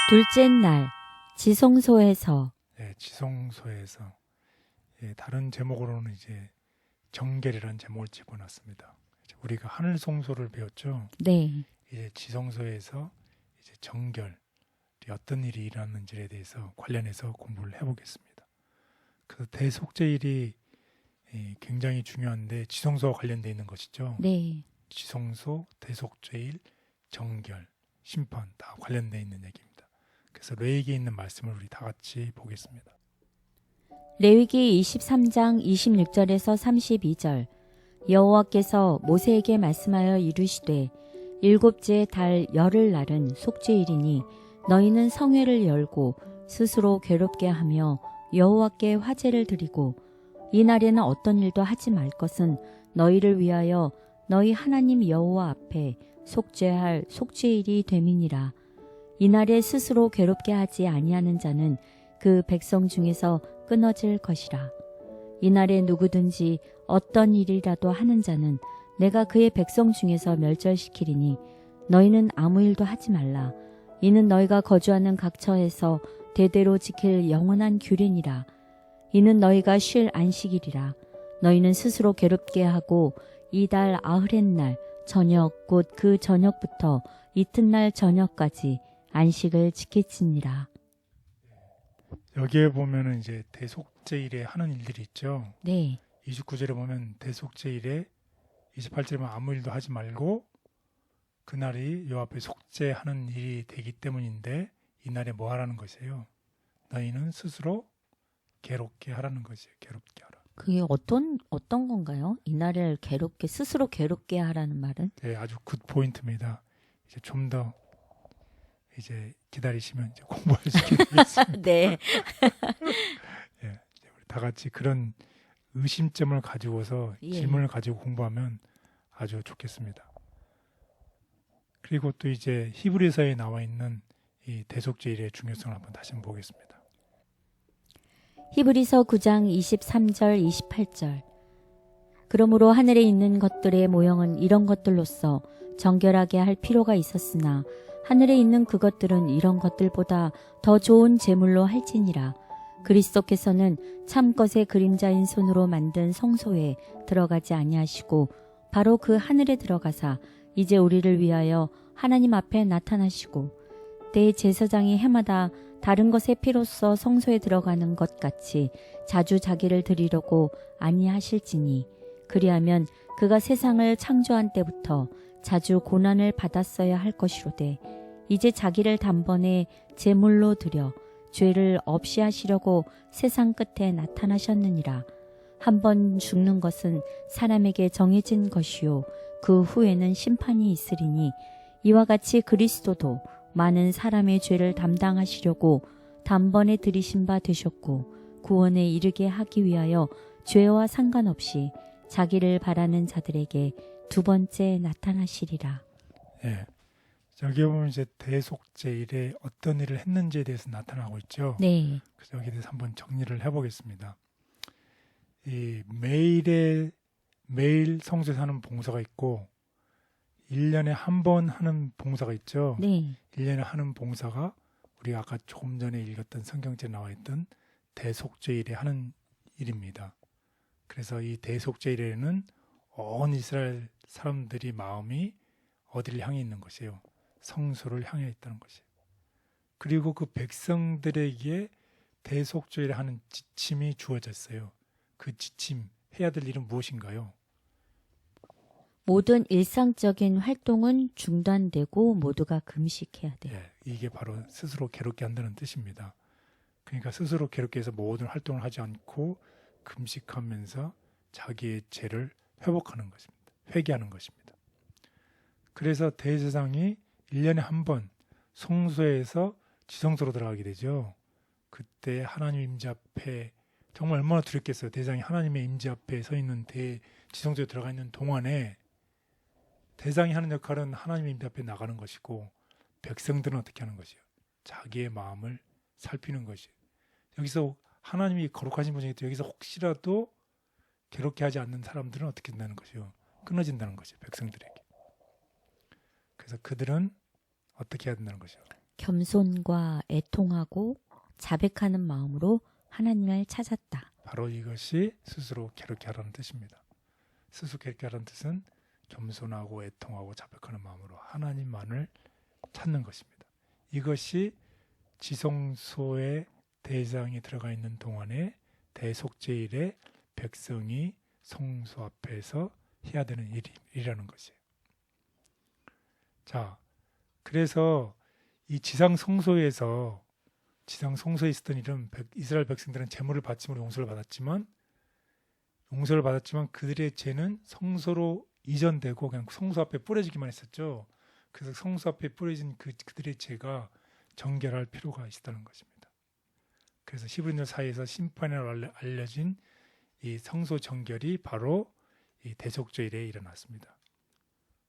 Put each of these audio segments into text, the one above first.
둘째 날 지성소에서. 예, 지성소에서. 예, 다른 제목으로는 이제 정결이라는 제목을 집어넣습니다. 우리가 하늘 성소를 배웠죠. 네. 이제 지성소에서 이제 정결, 어떤 일이 일어났는지에 대해서 관련해서 공부를 해보겠습니다. 그 대속죄일이 굉장히 중요한데 지성소와 관련되어 있는 것이죠. 네. 지성소, 대속죄일, 정결, 심판 다 관련되어 있는 얘기입니다. 그래서 레위기에 있는 말씀을 우리 다 같이 보겠습니다. 레위기 23장 26절에서 32절. 여호와께서 모세에게 말씀하여 이르시되 일곱째 달 열흘 날은 속죄일이니 너희는 성회를 열고 스스로 괴롭게 하며 여호와께 화제를 드리고 이 날에는 어떤 일도 하지 말 것은 너희를 위하여 너희 하나님 여호와 앞에 속죄할 속죄일이 됨이니라. 이 날에 스스로 괴롭게 하지 아니하는 자는 그 백성 중에서 끊어질 것이라. 이 날에 누구든지 어떤 일이라도 하는 자는 내가 그의 백성 중에서 멸절시키리니 너희는 아무 일도 하지 말라. 이는 너희가 거주하는 각 처에서 대대로 지킬 영원한 규례니라. 이는 너희가 쉴 안식일이라. 너희는 스스로 괴롭게 하고 이달 아흐렛날 저녁 곧 그 저녁부터 이튿날 저녁까지 안식을 지킬지니라. 여기에 보면은 이제 대속죄일에 하는 일들이 있죠. 네. 29절에 보면 대속죄일에 28절에 보면 아무 일도 하지 말고 그날이 여호와 앞에 속죄하는 일이 되기 때문인데 이 날에 뭐 하라는 것이에요? 너희는 스스로 괴롭게 하라는 것이에요. 괴롭게 하라. 그게 어떤 건가요? 이날을 스스로 괴롭게 하라는 말은? 네, 아주 굿 포인트입니다. 이제 좀 더 이제 기다리시면 이제 공부할 수 있겠습니다. 네. 예, 이제 우리 다 같이 그런 의심점을 가지고서 예. 질문을 가지고 공부하면 아주 좋겠습니다. 그리고 또 이제 히브리서에 나와 있는 이 대속죄일의 중요성을 한번 다시 한번 보겠습니다. 히브리서 9장 23절 28절. 그러므로 하늘에 있는 것들의 모형은 이런 것들로서 정결하게 할 필요가 있었으나 하늘에 있는 그것들은 이런 것들보다 더 좋은 제물로 할지니라. 그리스도께서는 참 것의 그림자인 손으로 만든 성소에 들어가지 아니하시고 바로 그 하늘에 들어가사 이제 우리를 위하여 하나님 앞에 나타나시고 대제사장이 해마다 다른 것의 피로써 성소에 들어가는 것 같이 자주 자기를 드리려고 아니하실지니 그리하면 그가 세상을 창조한 때부터 자주 고난을 받았어야 할 것이로되 이제 자기를 단번에 제물로 드려 죄를 없이 하시려고 세상 끝에 나타나셨느니라. 한 번 죽는 것은 사람에게 정해진 것이요 그 후에는 심판이 있으리니 이와 같이 그리스도도 많은 사람의 죄를 담당하시려고 단번에 들이신 바 되셨고 구원에 이르게 하기 위하여 죄와 상관없이 자기를 바라는 자들에게 두 번째 나타나시리라. 예, 여기 보면 이제 대속죄일에 어떤 일을 했는지에 대해서 나타나고 있죠. 네. 그래서 여기에 대해서 한번 정리를 해보겠습니다. 이 매일 성소에서 하는 봉사가 있고 1년에 한 번 하는 봉사가 있죠. 네. 1년에 하는 봉사가 우리가 아까 조금 전에 읽었던 성경책에 나와 있던 대속죄일에 하는 일입니다. 그래서 이 대속죄일에는 온 이스라엘 사람들이 마음이 어디를 향해 있는 것이에요? 성소를 향해 있다는 것이에요. 그리고 그 백성들에게 대속죄일에 하는 지침이 주어졌어요. 그 지침, 해야 될 일은 무엇인가요? 모든 일상적인 활동은 중단되고 모두가 금식해야 돼요. 예, 이게 바로 스스로 괴롭게 한다는 뜻입니다. 그러니까 스스로 괴롭게 해서 모든 활동을 하지 않고 금식하면서 자기의 죄를 회복하는 것입니다. 회개하는 것입니다. 그래서 대제사장이 1년에 한 번 성소에서 지성소로 들어가게 되죠. 그때 하나님 임재 앞에 정말 얼마나 두렵겠어요. 대제사장이 하나님의 임재 앞에 서 있는 지성소에 들어가 있는 동안에 대제사장이 하는 역할은 하나님의 임재 앞에 나가는 것이고 백성들은 어떻게 하는 것이요? 자기의 마음을 살피는 것이에요. 여기서 하나님이 거룩하신 분이기 여기서 혹시라도 괴롭게 하지 않는 사람들은 어떻게 된다는 것이요? 끊어진다는 것이요. 백성들에게. 그래서 그들은 어떻게 해야 된다는 것이요? 겸손과 애통하고 자백하는 마음으로 하나님을 찾았다. 바로 이것이 스스로 괴롭게 하라는 뜻입니다. 스스로 괴롭게 하라는 뜻은 겸손하고 애통하고 자백하는 마음으로 하나님만을 찾는 것입니다. 이것이 지성소의 대장이 들어가 있는 동안에 대속죄일에 백성이 성소 앞에서 해야 되는 일이라는 것이에요. 자, 그래서 이 지상 성소에 있었던 일은 이스라엘 백성들은 제물을 바침으로 용서를 받았지만 그들의 죄는 성소로 이전되고 그냥 성소 앞에 뿌려지기만 했었죠. 그래서 성소 앞에 뿌려진 그들의 죄가 정결할 필요가 있었다는 것입니다. 그래서 히브리인들 사이에서 심판이라고 알려진 이 성소 정결이 바로 이 대속죄일에 일어났습니다.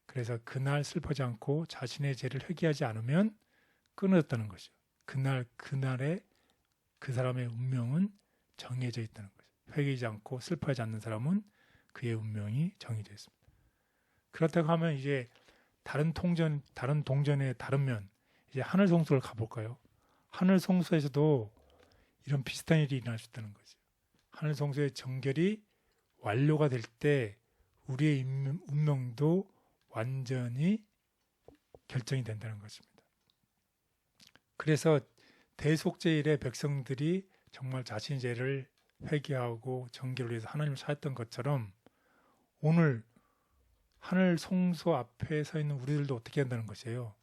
그래서 그날 슬퍼하지 않고 자신의 죄를 회개하지 않으면 끊어졌다는 것이죠. 그날에 그 사람의 운명은 정해져 있다는 거죠. 회개하지 않고 슬퍼하지 않는 사람은 그의 운명이 정해져 있습니다. 그렇다고 하면 이제 다른 동전의 다른 면, 이제 하늘 성소를 가볼까요? 하늘 성소에서도 이런 비슷한 일이 일어날 수 있다는 거죠. 하늘 성소의 정결이 완료가 될 때 우리의 운명도 완전히 결정이 된다는 것입니다. 그래서 대속죄일에 백성들이 정말 자신의 죄를 회개하고 정결을 위해서 하나님을 찾았던 것처럼 오늘 하늘 성소 앞에 서 있는 우리들도 어떻게 한다는 것이에요?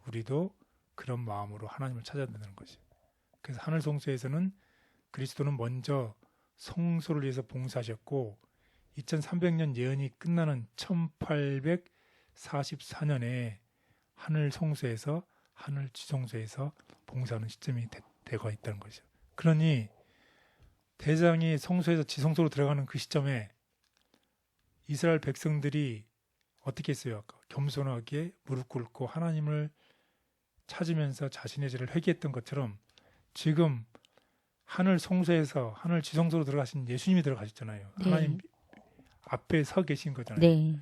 우리도 그런 마음으로 하나님을 찾아야 된다는 것이에요. 그래서 하늘 성소에서는 그리스도는 먼저 성소를 위해서 봉사하셨고 2300년 예언이 끝나는 1844년에 하늘 성소에서 하늘 지성소에서 봉사하는 시점이 되고 있다는 것이죠. 그러니 대장이 성소에서 지성소로 들어가는 그 시점에 이스라엘 백성들이 어떻게 했어요? 겸손하게 무릎 꿇고 하나님을 찾으면서 자신의 죄를 회개했던 것처럼 지금 하늘 성소에서 하늘 지성소로 들어가신 예수님이 들어가셨잖아요. 네. 하나님 앞에 서 계신 거잖아요. 네.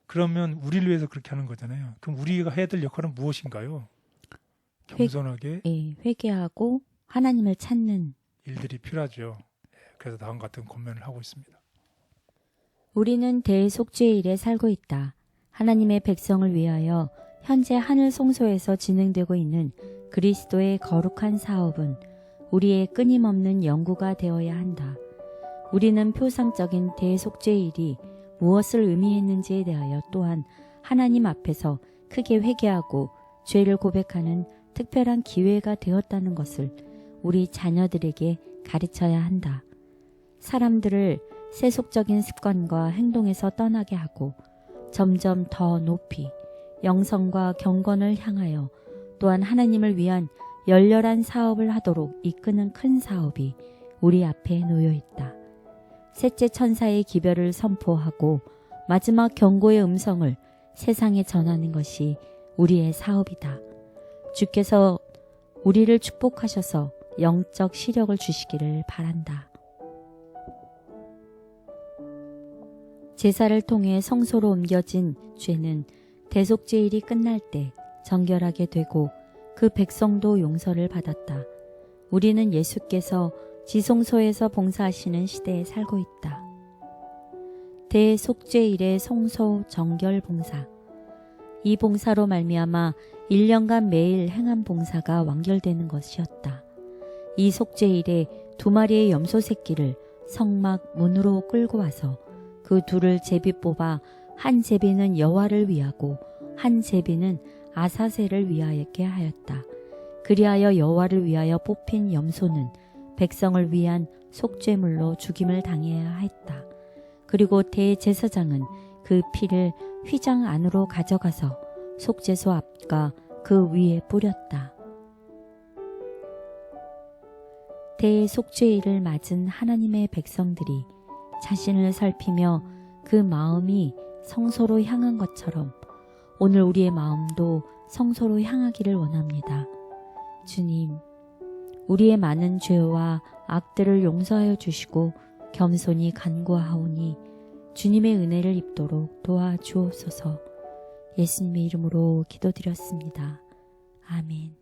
그러면 우리를 위해서 그렇게 하는 거잖아요. 그럼 우리가 해야 될 역할은 무엇인가요? 겸손하게 회개하고 하나님을 찾는 일들이 필요하죠. 그래서 다음 같은 권면을 하고 있습니다. 우리는 대속죄일에 살고 있다. 하나님의 백성을 위하여 현재 하늘 성소에서 진행되고 있는 그리스도의 거룩한 사업은 우리의 끊임없는 연구가 되어야 한다. 우리는 표상적인 대속죄일이 무엇을 의미했는지에 대하여 또한 하나님 앞에서 크게 회개하고 죄를 고백하는 특별한 기회가 되었다는 것을 우리 자녀들에게 가르쳐야 한다. 사람들을 세속적인 습관과 행동에서 떠나게 하고 점점 더 높이 영성과 경건을 향하여 또한 하나님을 위한 열렬한 사업을 하도록 이끄는 큰 사업이 우리 앞에 놓여 있다. 셋째 천사의 기별을 선포하고 마지막 경고의 음성을 세상에 전하는 것이 우리의 사업이다. 주께서 우리를 축복하셔서 영적 시력을 주시기를 바란다. 제사를 통해 성소로 옮겨진 죄는 대속죄일이 끝날 때 정결하게 되고 그 백성도 용서를 받았다. 우리는 예수께서 지성소에서 봉사하시는 시대에 살고 있다. 대속죄일의 성소 정결 봉사. 이 봉사로 말미암아 1년간 매일 행한 봉사가 완결되는 것이었다. 이 속죄일에 2마리의 염소 새끼를 성막 문으로 끌고 와서 그 둘을 제비 뽑아 한 제비는 여호와를 위하고 한 제비는 아사셀을 위하였게 하였다. 그리하여 여호와를 위하여 뽑힌 염소는 백성을 위한 속죄물로 죽임을 당해야 했다. 그리고 대제사장은 그 피를 휘장 안으로 가져가서 속죄소 앞과 그 위에 뿌렸다. 대속죄일을 맞은 하나님의 백성들이 자신을 살피며 그 마음이 성소로 향한 것처럼 오늘 우리의 마음도 성소로 향하기를 원합니다. 주님, 우리의 많은 죄와 악들을 용서하여 주시고 겸손히 간구하오니 주님의 은혜를 입도록 도와주옵소서. 예수님의 이름으로 기도드렸습니다. 아멘.